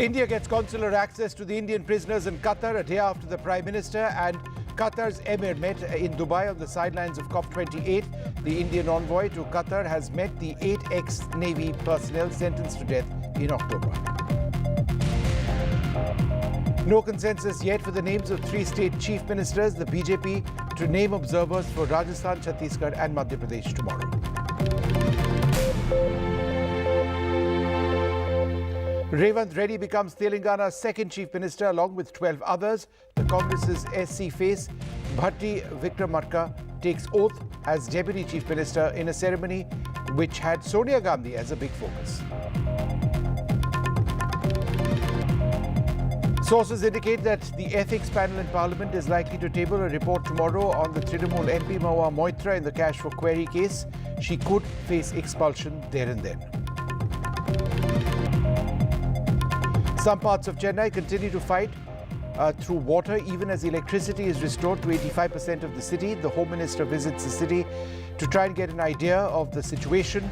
India gets consular access to the Indian prisoners in Qatar a day after the Prime Minister and Qatar's Emir met in Dubai on the sidelines of COP28. The Indian envoy to Qatar has met the 8 ex-Navy personnel sentenced to death in October. No consensus yet for the names of 3 state chief ministers. The BJP to name observers for Rajasthan, Chhattisgarh and Madhya Pradesh tomorrow. Revant Reddy becomes Telangana's second chief minister along with 12 others. The Congress's SC face, Bhatti Vikramarka, takes oath as deputy chief minister in a ceremony which had Sonia Gandhi as a big focus. Sources indicate that the ethics panel in Parliament is likely to table a report tomorrow on the Trinamool MP Mahua Moitra in the cash for query case. She could face expulsion there and then. Some parts of Chennai continue to fight through water even as electricity is restored to 85% of the city. The Home Minister visits the city to try and get an idea of the situation.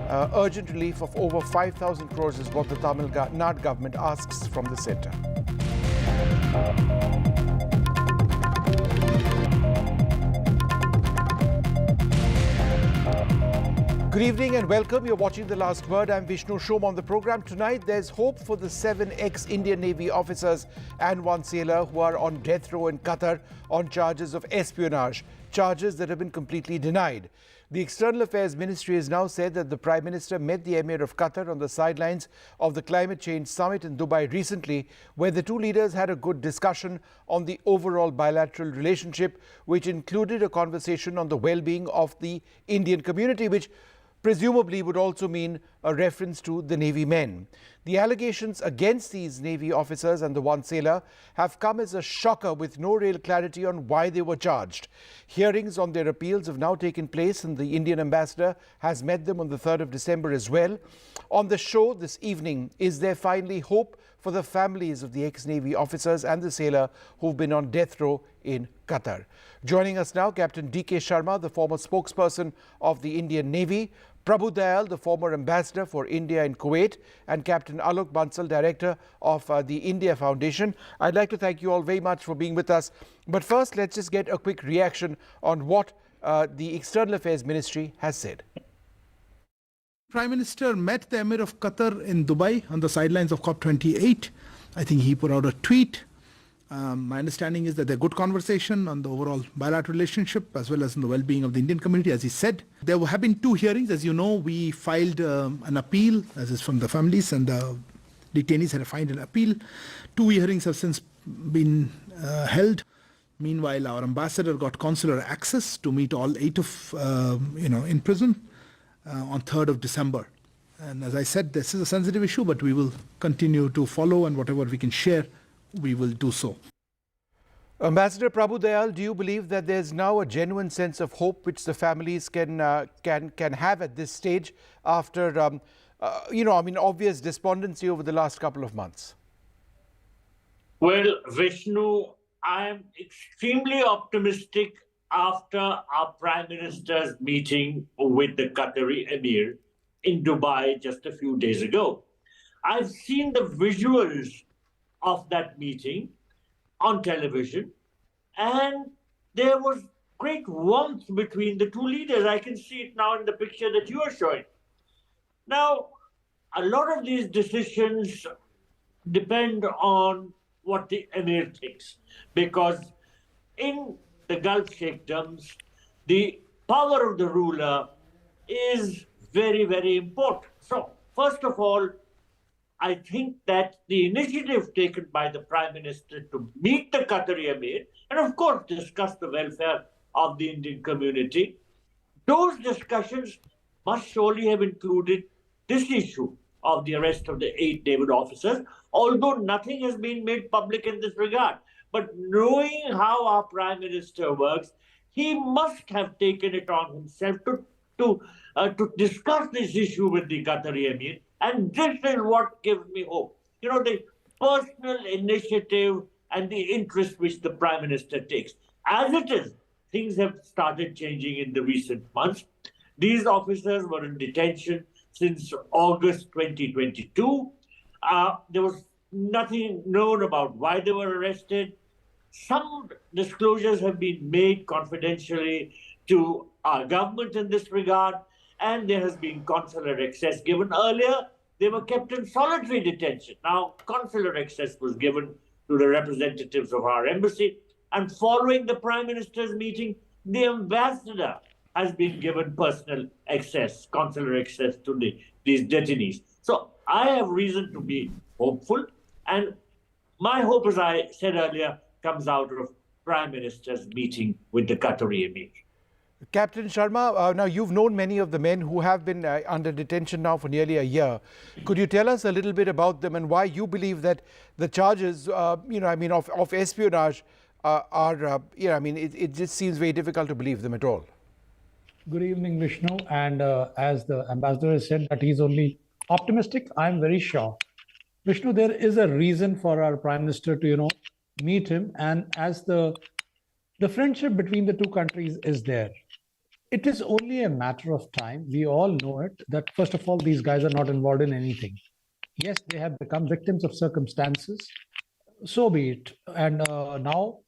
Urgent relief of over 5,000 crores is what the Tamil Nadu government asks from the centre. Good evening and welcome. You're watching The Last Word. I'm Vishnu Shom. On the program tonight, there's hope for the 7 ex-Indian Navy officers and 1 sailor who are on death row in Qatar on charges of espionage, charges that have been completely denied. The External Affairs Ministry has now said that the Prime Minister met the Emir of Qatar on the sidelines of the Climate Change Summit in Dubai recently, where the two leaders had a good discussion on the overall bilateral relationship, which included a conversation on the well-being of the Indian community, which presumably would also mean a reference to the Navy men. The allegations against these Navy officers and the 1 sailor have come as a shocker with no real clarity on why they were charged. Hearings on their appeals have now taken place and the Indian ambassador has met them on the 3rd of December as well. On the show this evening, is there finally hope for the families of the ex-Navy officers and the sailor who've been on death row in Qatar? Joining us now, Captain D.K. Sharma, the former spokesperson of the Indian Navy, Prabhu Dayal, the former ambassador for India in Kuwait, and Captain Alok Bansal, director of the India Foundation. I'd like to thank you all very much for being with us. But first, let's just get a quick reaction on what the External Affairs Ministry has said. Prime Minister met the Emir of Qatar in Dubai on the sidelines of COP28. I think he put out a tweet. My understanding is that they're good conversation on the overall bilateral relationship as well as on the well-being of the Indian community, as he said. There have been 2 hearings. As you know, we filed an appeal, as is from the families, and the detainees had filed an appeal. 2 hearings have since been held. Meanwhile, our ambassador got consular access to meet all 8 of, in prison on 3rd of December. And as I said, this is a sensitive issue, but we will continue to follow, and whatever we can share, we will do so. Ambassador Prabhu Dayal, do you believe that there's now a genuine sense of hope which the families can have at this stage after, obvious despondency over the last couple of months? Well, Vishnu, I am extremely optimistic after our Prime Minister's meeting with the Qatari Emir in Dubai just a few days ago. I've seen the visuals of that meeting on television, and there was great warmth between the 2 leaders. I can see it now in the picture that you are showing. Now, a lot of these decisions depend on what the Emir thinks, because in the Gulf Sheikdoms, the power of the ruler is very, very important. So, first of all, I think that the initiative taken by the Prime Minister to meet the Qatari Emir and, of course, discuss the welfare of the Indian community, those discussions must surely have included this issue of the arrest of the 8 naval officers, although nothing has been made public in this regard. But knowing how our Prime Minister works, he must have taken it on himself to discuss this issue with the Qatari Emir. And this is what gives me hope. You know, the personal initiative and the interest which the Prime Minister takes. As it is, things have started changing in the recent months. These officers were in detention since August 2022. There was nothing known about why they were arrested. Some disclosures have been made confidentially to our government in this regard, and there has been consular access given. Earlier, they were kept in solitary detention. Now, consular access was given to the representatives of our embassy, and following the Prime Minister's meeting, the ambassador has been given personal access, consular access to these detainees. So I have reason to be hopeful, and my hope, as I said earlier, comes out of Prime Minister's meeting with the Qatari Emir. Captain Sharma, now you've known many of the men who have been under detention now for nearly a year. Could you tell us a little bit about them and why you believe that the charges, of espionage it just seems very difficult to believe them at all. Good evening, Vishnu. And as the ambassador has said that he's only optimistic, I'm very sure. Vishnu, there is a reason for our Prime Minister to, meet him. And as the friendship between the two countries is there, it is only a matter of time. We all know it, that first of all, these guys are not involved in anything. Yes, they have become victims of circumstances. So be it. And now,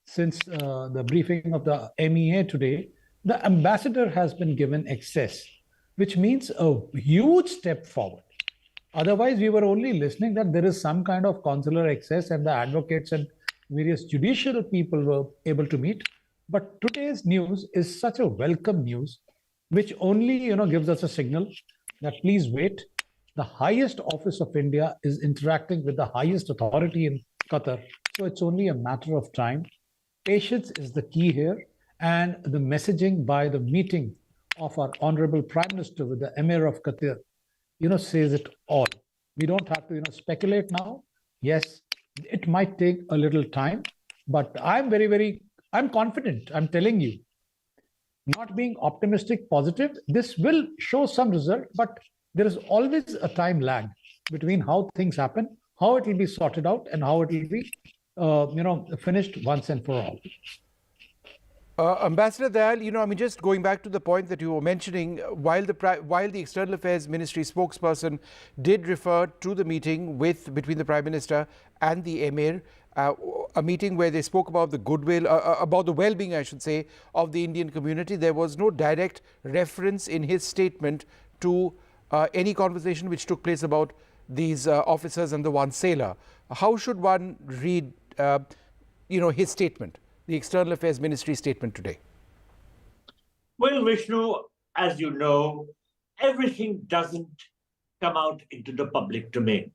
since the briefing of the MEA today, the ambassador has been given access, which means a huge step forward. Otherwise, we were only listening that there is some kind of consular access and the advocates and various judicial people were able to meet. But today's news is such a welcome news, which only gives us a signal that please wait. The highest office of India is interacting with the highest authority in Qatar. So it's only a matter of time. Patience is the key here. And the messaging by the meeting of our Honorable Prime Minister with the Emir of Qatar, says it all. We don't have to, speculate now. Yes, it might take a little time, but I'm I'm confident. I'm telling you, not being optimistic, positive, this will show some result, but there is always a time lag between how things happen, how it will be sorted out, and how it will be, finished once and for all. Ambassador Dayal, just going back to the point that you were mentioning, while the External Affairs Ministry spokesperson did refer to the meeting between the Prime Minister and the Emir, a meeting where they spoke about the goodwill, about the well-being, I should say, of the Indian community, there was no direct reference in his statement to any conversation which took place about these officers and the one sailor. How should one read, his statement? The External Affairs Ministry statement today? Well, Vishnu, as you know, everything doesn't come out into the public domain.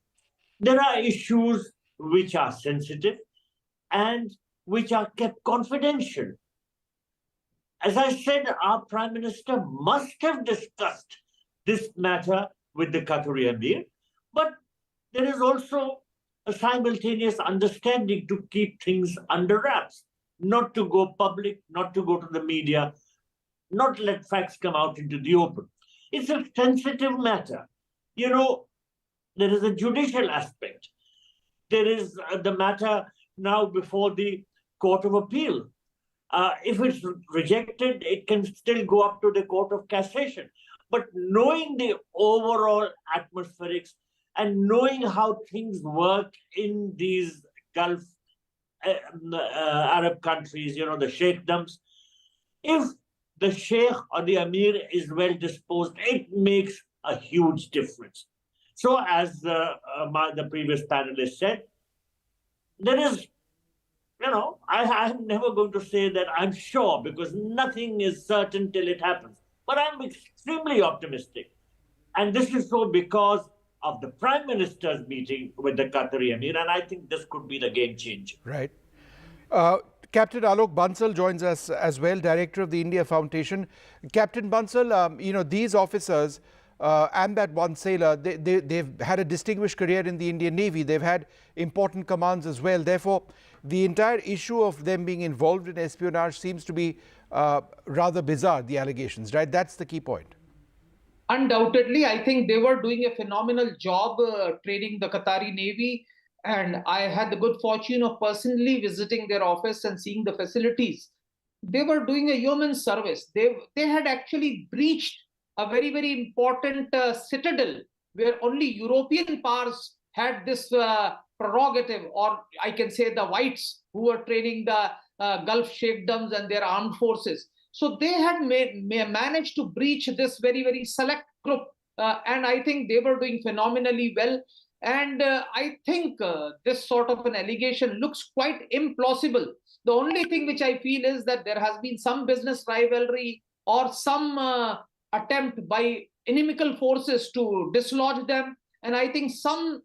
There are issues which are sensitive and which are kept confidential. As I said, our Prime Minister must have discussed this matter with the Qatari Emir, but there is also a simultaneous understanding to keep things under wraps. Not to go public, not to go to the media, not let facts come out into the open. It's a sensitive matter. There is a judicial aspect. There is the matter now before the Court of Appeal. If it's rejected, it can still go up to the Court of Cassation. But knowing the overall atmospherics and knowing how things work in these Gulf Arab countries, the sheikdoms, if the sheikh or the emir is well disposed, it makes a huge difference. So as the previous panelist said, there is, I'm never going to say that I'm sure because nothing is certain till it happens, but I'm extremely optimistic. And this is so because of the Prime Minister's meeting with the Qatari Emir, and I think this could be the game changer. Right. Captain Alok Bansal joins us as well, Director of the India Foundation. Captain Bansal, these officers and that one sailor, they've had a distinguished career in the Indian Navy. They've had important commands as well. Therefore, the entire issue of them being involved in espionage seems to be rather bizarre, the allegations, right? That's the key point. Undoubtedly, I think they were doing a phenomenal job training the Qatari Navy. And I had the good fortune of personally visiting their office and seeing the facilities. They were doing a yeoman service. They had actually breached a very, very important citadel where only European powers had this prerogative, or I can say the whites who were training the Gulf sheikdoms and their armed forces. So they had managed to breach this very, very select group. And I think they were doing phenomenally well. And I think this sort of an allegation looks quite implausible. The only thing which I feel is that there has been some business rivalry or some attempt by inimical forces to dislodge them. And I think some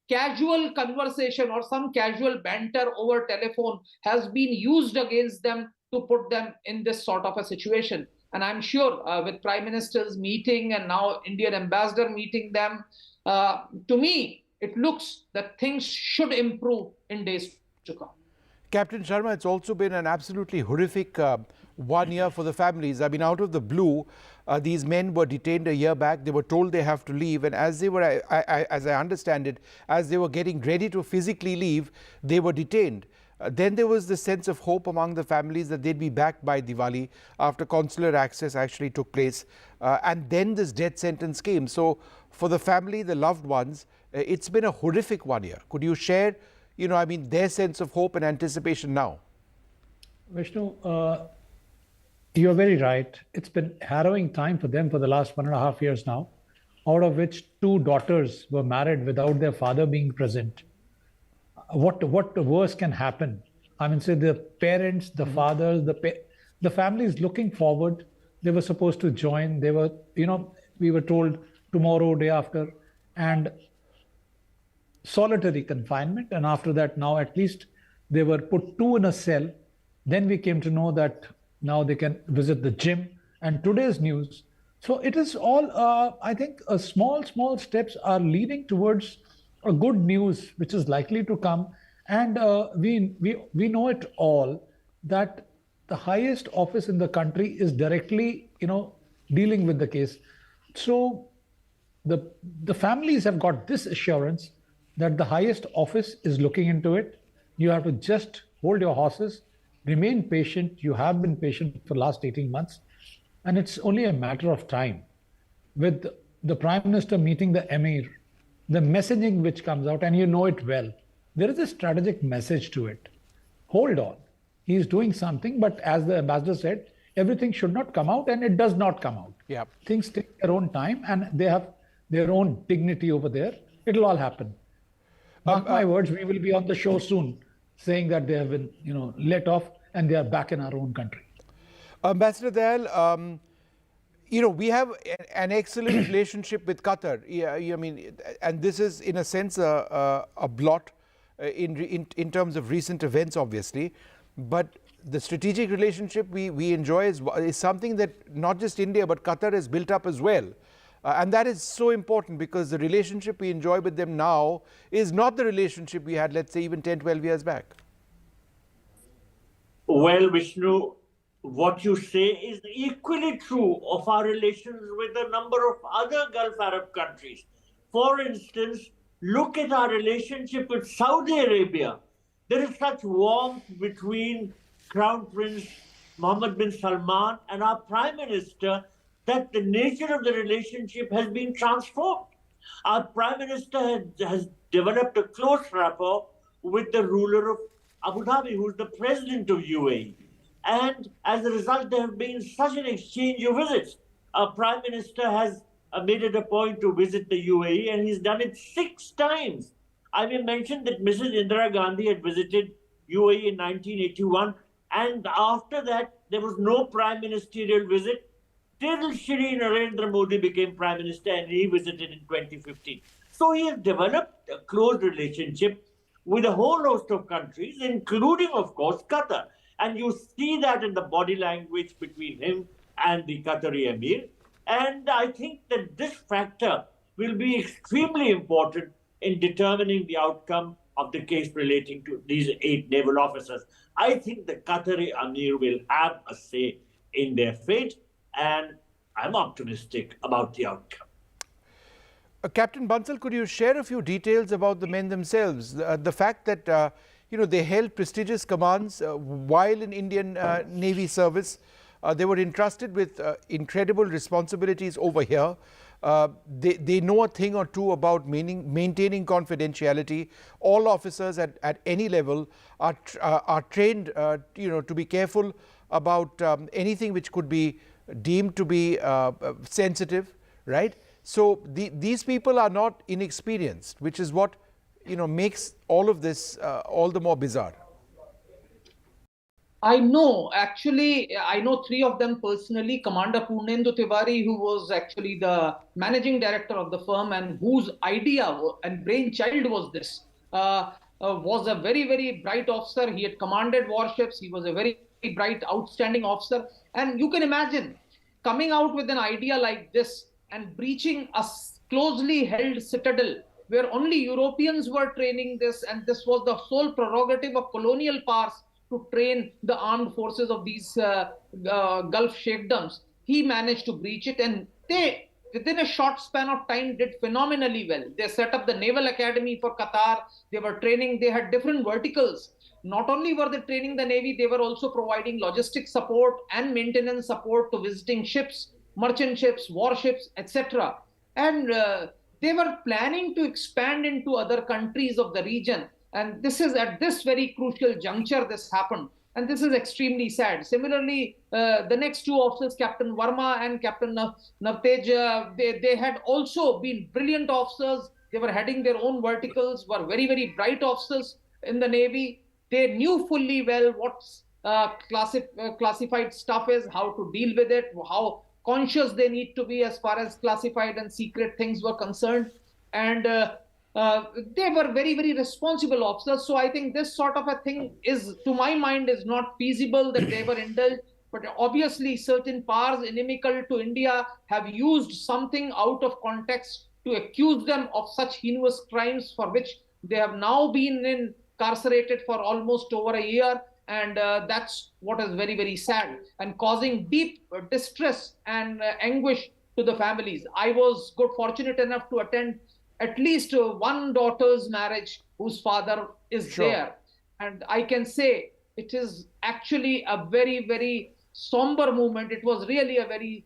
casual conversation or some casual banter over telephone has been used against them to put them in this sort of a situation. And I'm sure with Prime Minister's meeting and now Indian ambassador meeting them, to me, it looks that things should improve in days to come. Captain Sharma, it's also been an absolutely horrific 1 year for the families. I mean, out of the blue, these men were detained a year back. They were told they have to leave. And as they were, as I understand it, as they were getting ready to physically leave, they were detained. Then there was the sense of hope among the families that they'd be back by Diwali after consular access actually took place. And then this death sentence came. So for the family, the loved ones, it's been a horrific 1 year. Could you share, I mean, their sense of hope and anticipation now? Vishnu, you're very right. It's been harrowing time for them for the last 1.5 years now, out of which 2 daughters were married without their father being present. What worse can happen? I mean, say the parents, the fathers, the families looking forward. They were supposed to join. They were, we were told tomorrow, day after, and solitary confinement. And after that, now at least they were put 2 in a cell. Then we came to know that now they can visit the gym. And today's news. So it is all, I think, small steps are leading towards a good news, which is likely to come. And we know it all, that the highest office in the country is directly, dealing with the case. So the families have got this assurance that the highest office is looking into it. You have to just hold your horses, remain patient. You have been patient for the last 18 months. And it's only a matter of time. With the Prime Minister meeting the Emir, the messaging which comes out, and you know it well, there is a strategic message to it. Hold on. He is doing something, but as the ambassador said, everything should not come out, and it does not come out. Yeah. Things take their own time, and they have their own dignity over there. It'll all happen. Mark my words, we will be on the show soon saying that they have been, let off and they are back in our own country. Ambassador Dayal, we have an excellent relationship with Qatar. Yeah, I mean, and this is in a sense a blot in terms of recent events, obviously. But the strategic relationship we enjoy is something that not just India but Qatar has built up as well. And that is so important because the relationship we enjoy with them now is not the relationship we had, let's say, even 10, 12 years back. Well, Vishnu, what you say is equally true of our relations with a number of other Gulf Arab countries. For instance, look at our relationship with Saudi Arabia. There is such warmth between Crown Prince Mohammed bin Salman and our Prime Minister that the nature of the relationship has been transformed. Our Prime Minister has developed a close rapport with the ruler of Abu Dhabi, who's the president of UAE. And as a result, there have been such an exchange of visits. Our Prime Minister has made it a point to visit the UAE, and he's done it 6 times. I may mention that Mrs. Indira Gandhi had visited UAE in 1981, and after that, there was no prime ministerial visit till Shri Narendra Modi became Prime Minister, and he visited in 2015. So he has developed a close relationship with a whole host of countries, including, of course, Qatar. And you see that in the body language between him and the Qatari Emir. And I think that this factor will be extremely important in determining the outcome of the case relating to these 8 naval officers. I think the Qatari Emir will have a say in their fate, and I'm optimistic about the outcome. Captain Bansal, could you share a few details about the men themselves? The fact that they held prestigious commands while in Indian Navy service. They were entrusted with incredible responsibilities over here. They know a thing or two about maintaining confidentiality. All officers at any level are trained to be careful about anything which could be deemed to be sensitive, right? So these people are not inexperienced, which is what makes all of this all the more bizarre. I know three of them personally. Commander Purnendu Tiwari, who was actually the managing director of the firm and whose idea and brainchild was this, was a very, very bright officer. He had commanded warships. He was a very bright, outstanding officer. And you can imagine coming out with an idea like this and breaching a closely held citadel where only Europeans were training this, and this was the sole prerogative of colonial powers to train the armed forces of these Gulf sheikdoms. He managed to breach it, and they, within a short span of time, did phenomenally well. They set up the Naval Academy for Qatar. They were training, they had different verticals. Not only were they training the Navy, they were also providing logistic support and maintenance support to visiting ships, merchant ships, warships, etc. And they were planning to expand into other countries of the region. And this is at this very crucial juncture this happened. And this is extremely sad. Similarly, the next two officers, Captain Verma and Captain Navtej, they had also been brilliant officers. They were heading their own verticals, were very, very bright officers in the Navy. They knew fully well what classified stuff is, how to deal with it, how conscious they need to be as far as classified and secret things were concerned. And they were very, very responsible officers. So I think this sort of a thing is, to my mind, is not feasible that they were indulged. But obviously, certain powers inimical to India have used something out of context to accuse them of such heinous crimes for which they have now been incarcerated for almost over a year. And that's what is very, very sad and causing deep distress and anguish to the families. I was fortunate enough to attend at least one daughter's marriage whose father is there. And I can say it is actually a very, very somber moment. It was really a very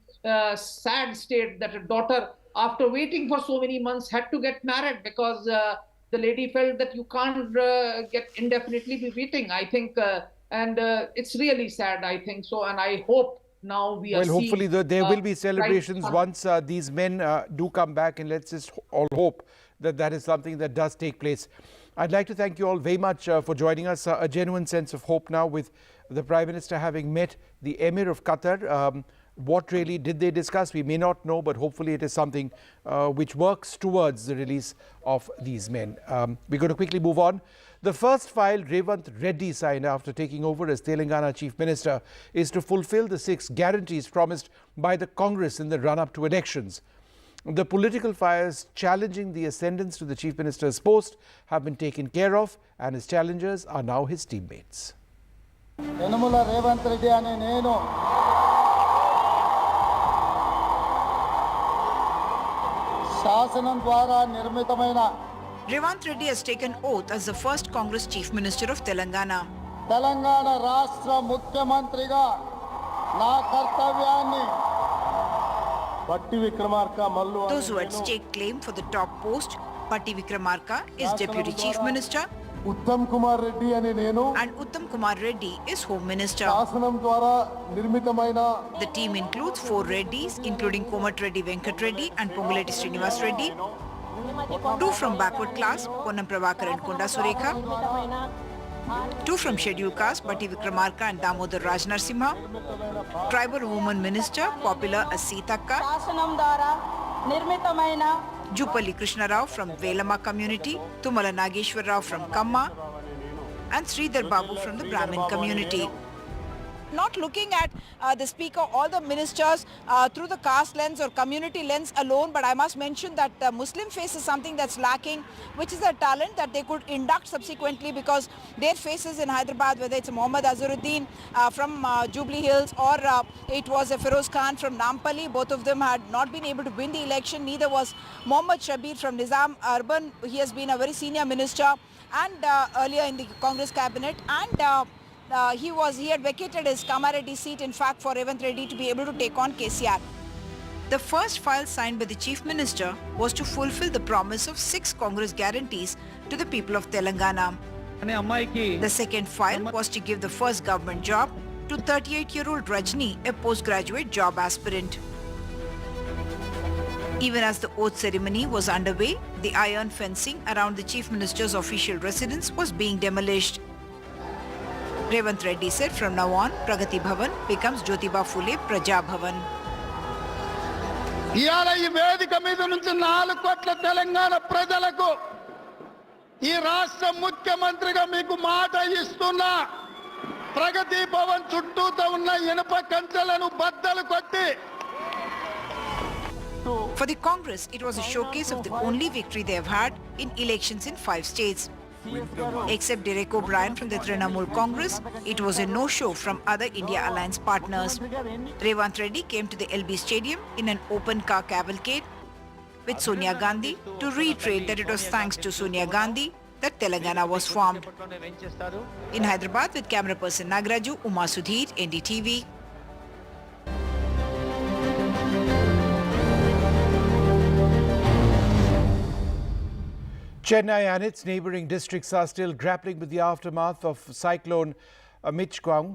sad state that a daughter, after waiting for so many months, had to get married because the lady felt that you can't get indefinitely be waiting, I think. And it's really sad, I think so. And I hope now we are Well, hopefully there will be celebrations once these men do come back, and let's just all hope that that is something that does take place. I'd like to thank you all very much for joining us. A genuine sense of hope now with the Prime Minister having met the Emir of Qatar. What really did they discuss? We may not know, but hopefully it is something which works towards the release of these men. We're going to quickly move on. The first file Revant Reddy signed after taking over as Telangana Chief Minister is to fulfill the 6 guarantees promised by the Congress in the run-up to elections. The political fires challenging the ascendance to the Chief Minister's post have been taken care of, and his challengers are now his teammates. Revant Reddy has taken oath as the first Congress Chief Minister of Telangana. Telangana రాష్ట్ర ముఖ్యమంత్రిగా నా కర్తవ్యాన్ని Patti Vikramarka Mallu. Those who had staked claim for the top post, Patti Vikramarka is Deputy Chief Minister Uttam Kumar Reddy ane nenu and Uttam Kumar Reddy is Home Minister. శాసనం ద్వారా నిర్మితమైన The team includes 4 Reddys, including Komat Reddy Venkat Reddy and Ponguleti Srinivas Reddy, 2 from backward class, Ponnam Prabhakar and Konda Surekha, 2 from scheduled caste, Patti Vikramarka and Damodar Raj Narsimha, Tribal Woman Minister, popular as Seetakka, Jupalli Krishna Rao from Velama community, Tumala Nageshwar Rao from Kamma, and Sridhar Babu from the Brahmin community. Not looking at the speaker or the ministers through the caste lens or community lens alone, but I must mention that the Muslim face is something that's lacking, which is a talent that they could induct subsequently, because their faces in Hyderabad, whether it's Mohammad Azharuddin from Jubilee Hills or it was a Feroz Khan from Nampally, both of them had not been able to win the election. Neither was Mohammad Shabir from Nizam Urban. He has been a very senior minister and earlier in the Congress cabinet, and he had vacated his Kamareddy seat, in fact, for Revant Reddy to be able to take on KCR. The first file signed by the Chief Minister was to fulfill the promise of 6 Congress guarantees to the people of Telangana. The second file was to give the first government job to 38-year-old Rajni, a postgraduate job aspirant. Even as the oath ceremony was underway, the iron fencing around the Chief Minister's official residence was being demolished. Revant Reddy said from now on, Pragati Bhavan becomes Jyotiba Phule Praja Bhavan. ఇవాళ ఈ వేదిక మీద నుంచి 4 కోట్ల తెలంగాణ ప్రజలకు ఈ రాష్ట్ర ముఖ్యమంత్రిగా మీకు మాట ఇస్తున్నా. ప్రగతి భవన్ చుట్టూతో ఉన్న ఇనుప కంచెలను బద్దలు కొట్టి. For the Congress, it was a showcase of the only victory they have had in elections in 5 states. Except Derek O'Brien from the Trinamool Congress, it was a no-show from other India Alliance partners. Revant Reddy came to the LB Stadium in an open car cavalcade with Sonia Gandhi to reiterate that it was thanks to Sonia Gandhi that Telangana was formed. In Hyderabad with camera person Nagraju, Uma Sudhir, NDTV. Chennai and its neighbouring districts are still grappling with the aftermath of cyclone Michkwang,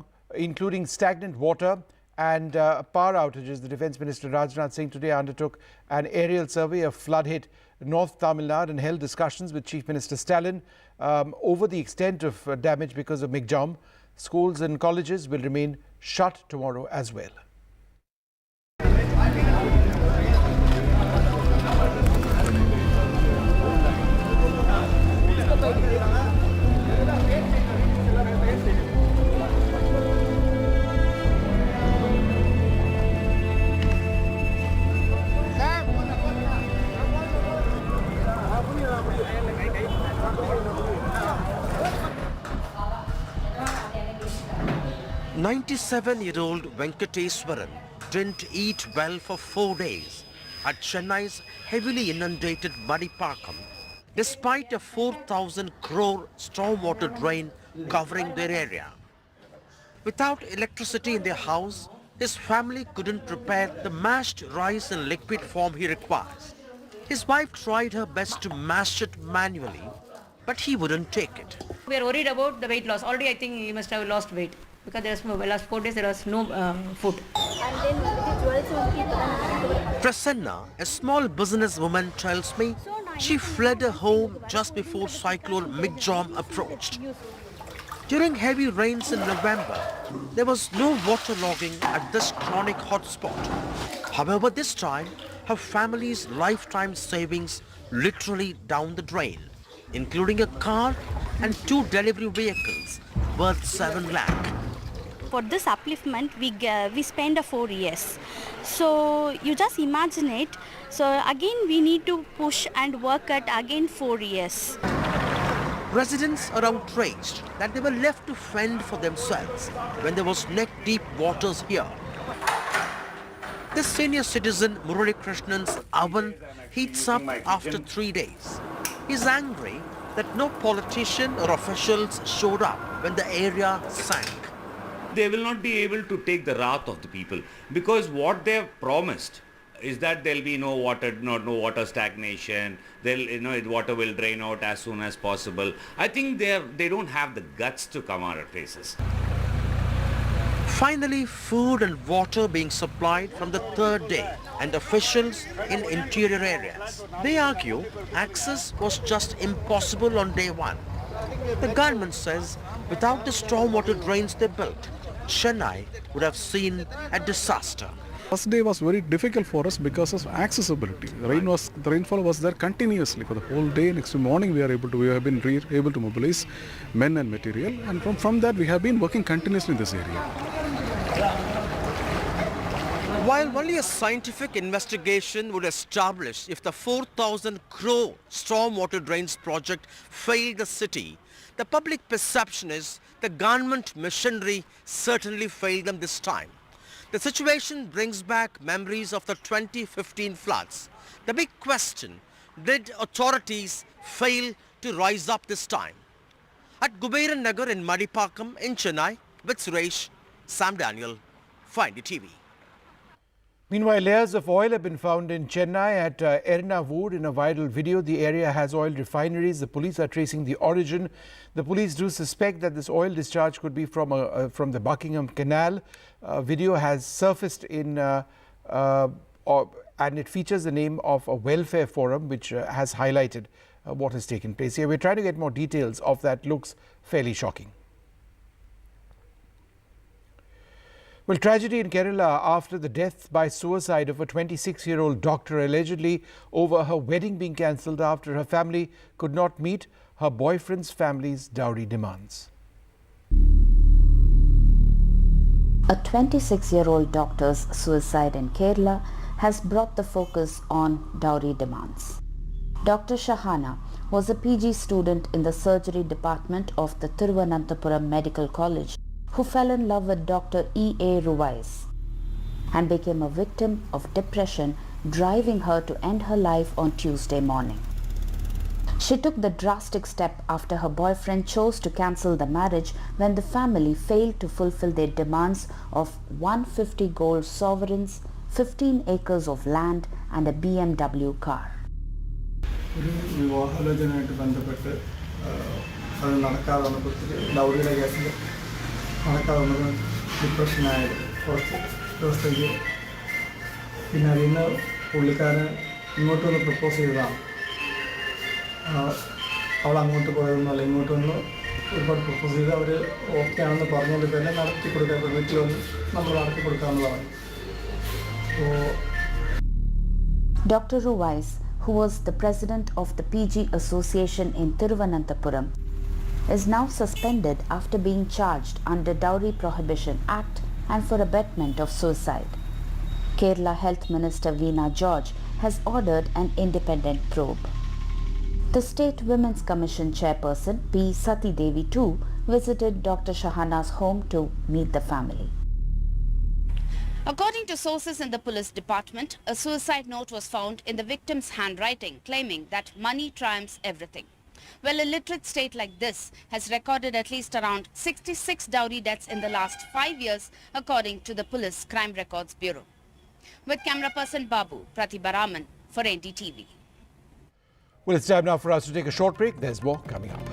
including stagnant water and power outages. The Defence Minister Rajnath Singh today undertook an aerial survey of flood-hit North Tamil Nadu and held discussions with Chief Minister Stalin over the extent of damage because of Migjam. Schools and colleges will remain shut tomorrow as well. "97-year-old Venkateswaran didn't eat well for 4 days at Chennai's heavily inundated Madipakam, despite a 4,000 crore stormwater drain covering their area. Without electricity in their house, his family couldn't prepare the mashed rice in liquid form he requires. His wife tried her best to mash it manually, but he wouldn't take it. We are worried about the weight loss. Already I think he must have lost weight because there was no, last 4 days there was no food. Prasanna, a small businesswoman, tells me she fled her home just before cyclone Migjam approached. During heavy rains in November, there was no waterlogging at this chronic hotspot. However, this time, her family's lifetime savings literally down the drain, including a car and 2 delivery vehicles worth 7 lakh. For this upliftment, we spend 4 years. So you just imagine it. So again, we need to push and work at again 4 years. Residents are outraged that they were left to fend for themselves when there was neck-deep waters here. This senior citizen Murali Krishnan's oven heats up after 3 days. He's angry that no politician or officials showed up when the area sank. They will not be able to take the wrath of the people because what they have promised is that there'll be no water stagnation. Water will drain out as soon as possible. I think they don't have the guts to come out of places. Finally, food and water being supplied from the 3rd day and officials in interior areas. They argue access was just impossible on day 1. The government says without the stormwater drains they built, Chennai would have seen a disaster. First day was very difficult for us because of accessibility. The rainfall was there continuously for the whole day. Next morning we have been able to mobilize men and material, and from that we have been working continuously in this area. While only a scientific investigation would establish if the 4,000 crore stormwater drains project failed the city, the public perception is the government machinery certainly failed them this time. The situation brings back memories of the 2015 floods. The big question, did authorities fail to rise up this time? At Guberan Nagar in Madipakam in Chennai, with Suresh, Sam Daniel, Find TV. Meanwhile, layers of oil have been found in Chennai at Ernawood in a viral video. The area has oil refineries. The police are tracing the origin. The police do suspect that this oil discharge could be from the Buckingham Canal. Video has surfaced and it features the name of a welfare forum which has highlighted what has taken place here. We're trying to get more details of that. Looks fairly shocking. Well, tragedy in Kerala after the death by suicide of a 26-year-old doctor, allegedly over her wedding being cancelled after her family could not meet her boyfriend's family's dowry demands. A 26-year-old doctor's suicide in Kerala has brought the focus on dowry demands. Dr. Shahana was a PG student in the surgery department of the Thiruvananthapuram Medical College who fell in love with Dr. E.A. Ruwais and became a victim of depression, driving her to end her life on Tuesday morning. She took the drastic step after her boyfriend chose to cancel the marriage when the family failed to fulfill their demands of 150 gold sovereigns, 15 acres of land and a BMW car. ഡിപ്രഷനായത് കുറച്ച് ദിവസത്തേക്ക് പിന്നെ അതിൽ നിന്ന് പുള്ളിക്കാരൻ ഇങ്ങോട്ട് വന്ന് propose ചെയ്തതാണ്. അവൾ അങ്ങോട്ട് പോയതൊന്നുമല്ല, ഇങ്ങോട്ട് വന്ന് ഒരുപാട് പ്രപ്പോസ് ചെയ്ത് അവർ ഓക്കെ ആണെന്ന് പറഞ്ഞുകൊണ്ട് തന്നെ നടത്തി കൊടുക്കാൻ വീട്ടിൽ വന്ന് നമ്മൾ നടത്തി കൊടുക്കാമെന്ന് പറഞ്ഞു. Dr. Ruwais, who was the president of the PG Association in Thiruvananthapuram, is now suspended after being charged under Dowry Prohibition Act and for abetment of suicide. Kerala Health Minister Veena George has ordered an independent probe. The State Women's Commission chairperson P. Sati Devi too visited Dr. Shahana's home to meet the family. According to sources in the police department, a suicide note was found in the victim's handwriting claiming that money triumphs everything. Well, a literate state like this has recorded at least around 66 dowry deaths in the last 5 years, according to the Police Crime Records Bureau. With camera person Babu, Pratibha Raman for NDTV. Well, it's time now for us to take a short break. There's more coming up.